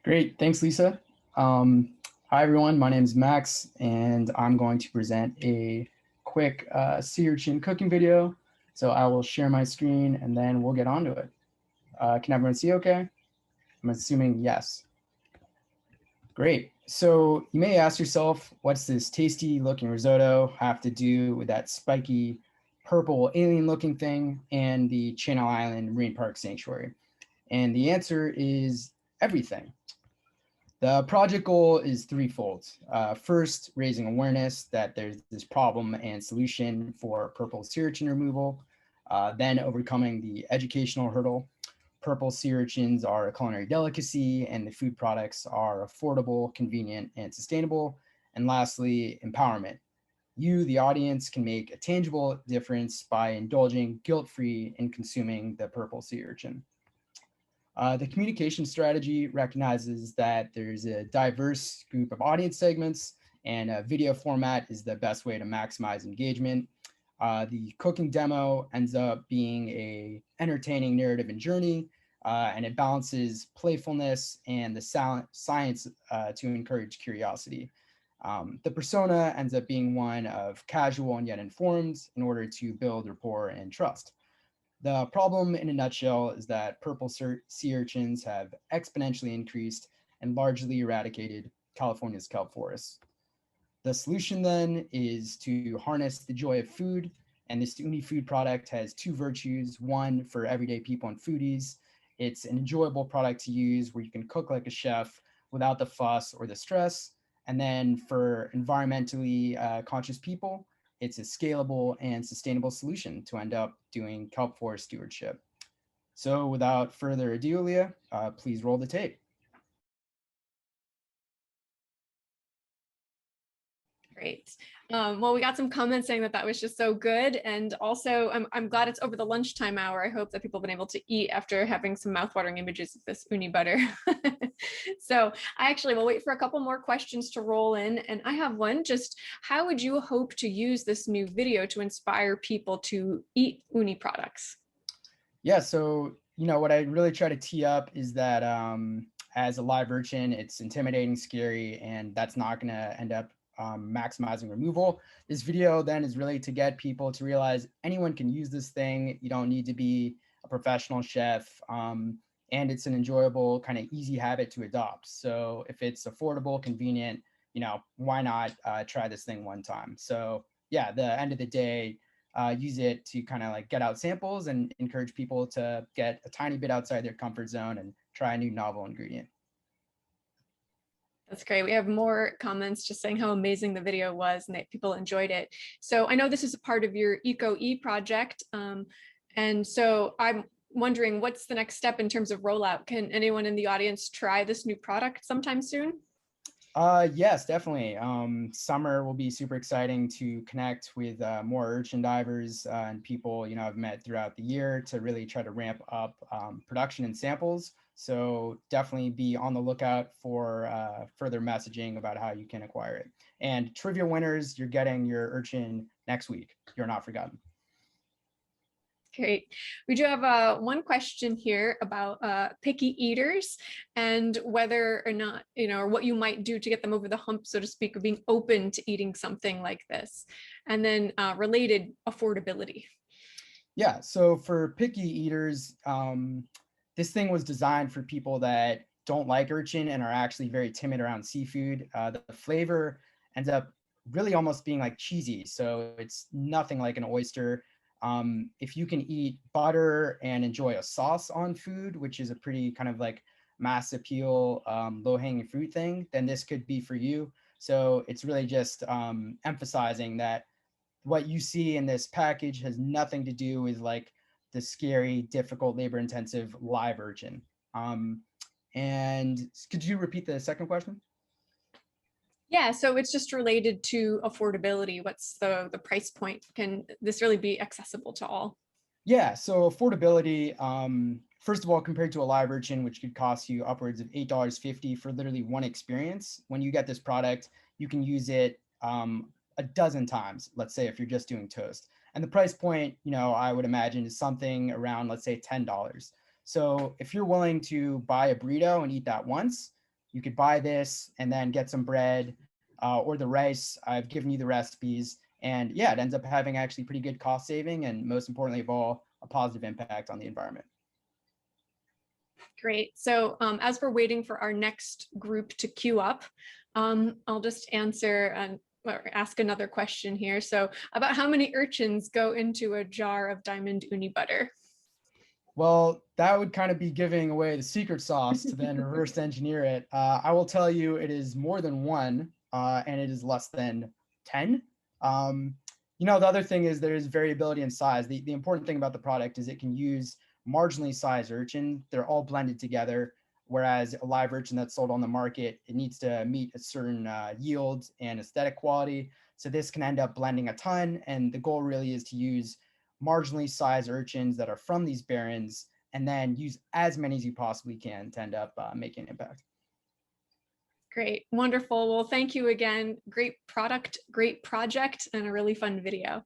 Great, thanks, Lisa. Um, Hi, everyone. My name is Max, and I'm going to present a quick sea urchin cooking video. So I will share my screen, and then we'll get on to it. Can everyone see okay? I'm assuming yes. Great. So you may ask yourself, what's this tasty looking risotto have to do with that spiky purple alien looking thing and the Channel Island Marine Park Sanctuary? And the answer is everything. The project goal is threefold. First, raising awareness that there's this problem and solution for purple sea urchin removal. Then overcoming the educational hurdle. Purple sea urchins are a culinary delicacy and the food products are affordable, convenient, and sustainable. And lastly, empowerment. You, the audience, can make a tangible difference by indulging guilt-free in consuming the purple sea urchin. The communication strategy recognizes that there's a diverse group of audience segments, and a video format is the best way to maximize engagement. The cooking demo ends up being a entertaining narrative and journey, and it balances playfulness and the science to encourage curiosity. The persona ends up being one of casual and yet informed in order to build rapport and trust. The problem in a nutshell is that purple sea urchins have exponentially increased and largely eradicated California's kelp forests. The solution then is to harness the joy of food, and this uni food product has two virtues. One, for everyday people and foodies, it's an enjoyable product to use where you can cook like a chef without the fuss or the stress. And then for environmentally conscious people, it's a scalable and sustainable solution to end up doing kelp forest stewardship. So without further ado, Leah, please roll the tape. Great. Well, we got some comments saying that that was just so good. And also, I'm glad it's over the lunchtime hour. I hope that people have been able to eat after having some mouthwatering images of this uni butter. So I actually will wait for a couple more questions to roll in. And I have one, just how would you hope to use this new video to inspire people to eat uni products? Yeah, so what I really try to tee up is that as a live urchin, it's intimidating, scary, and that's not going to end up maximizing removal. This video then is really to get people to realize anyone can use this thing. You don't need to be a professional chef, and it's an enjoyable, kind of easy habit to adopt. So if it's affordable, convenient, why not try this thing one time? So yeah, the end of the day, use it to kind of like get out samples and encourage people to get a tiny bit outside their comfort zone and try a new novel ingredient. That's great. We have more comments just saying how amazing the video was and that people enjoyed it. So I know this is a part of your Eco-E project. And so I'm wondering, what's the next step in terms of rollout? Can anyone in the audience try this new product sometime soon? Yes, definitely. Summer will be super exciting to connect with more urchin divers and people I've met throughout the year to really try to ramp up production and samples. So definitely be on the lookout for further messaging about how you can acquire it. And trivia winners, you're getting your urchin next week. You're not forgotten. Great. We do have one question here about picky eaters and whether or not, or what you might do to get them over the hump, so to speak, of being open to eating something like this. And then related, affordability. Yeah, so for picky eaters, this thing was designed for people that don't like urchin and are actually very timid around seafood. The flavor ends up really almost being like cheesy, so it's nothing like an oyster. If you can eat butter and enjoy a sauce on food, which is a pretty kind of like mass appeal, low-hanging fruit thing, then this could be for you. So it's really just emphasizing that what you see in this package has nothing to do with like the scary, difficult, labor-intensive live urchin. And could you repeat the second question? Yeah, so it's just related to affordability. What's the price point? Can this really be accessible to all? Yeah, so affordability, first of all, compared to a live urchin, which could cost you upwards of $8.50 for literally one experience, when you get this product, you can use it a dozen times, let's say, if you're just doing toast. And the price point, I would imagine is something around, let's say, $10. So if you're willing to buy a burrito and eat that once, You could buy this and then get some bread or the rice. I've given you the recipes. And yeah, it ends up having actually pretty good cost saving and most importantly of all, a positive impact on the environment. Great. So as we're waiting for our next group to queue up, I'll just answer and ask another question here. So about how many urchins go into a jar of diamond uni butter? Well, that would kind of be giving away the secret sauce to then reverse engineer it. I will tell you it is more than one, and it is less than 10. Um, the other thing is there is variability in size. The important thing about the product is it can use marginally sized urchin. They're all blended together, whereas a live urchin that's sold on the market, it needs to meet a certain yield and aesthetic quality. So this can end up blending a ton, and the goal really is to use marginally sized urchins that are from these barrens, and then use as many as you possibly can to end up making an impact. Great, wonderful. Well, thank you again. Great product, great project, and a really fun video.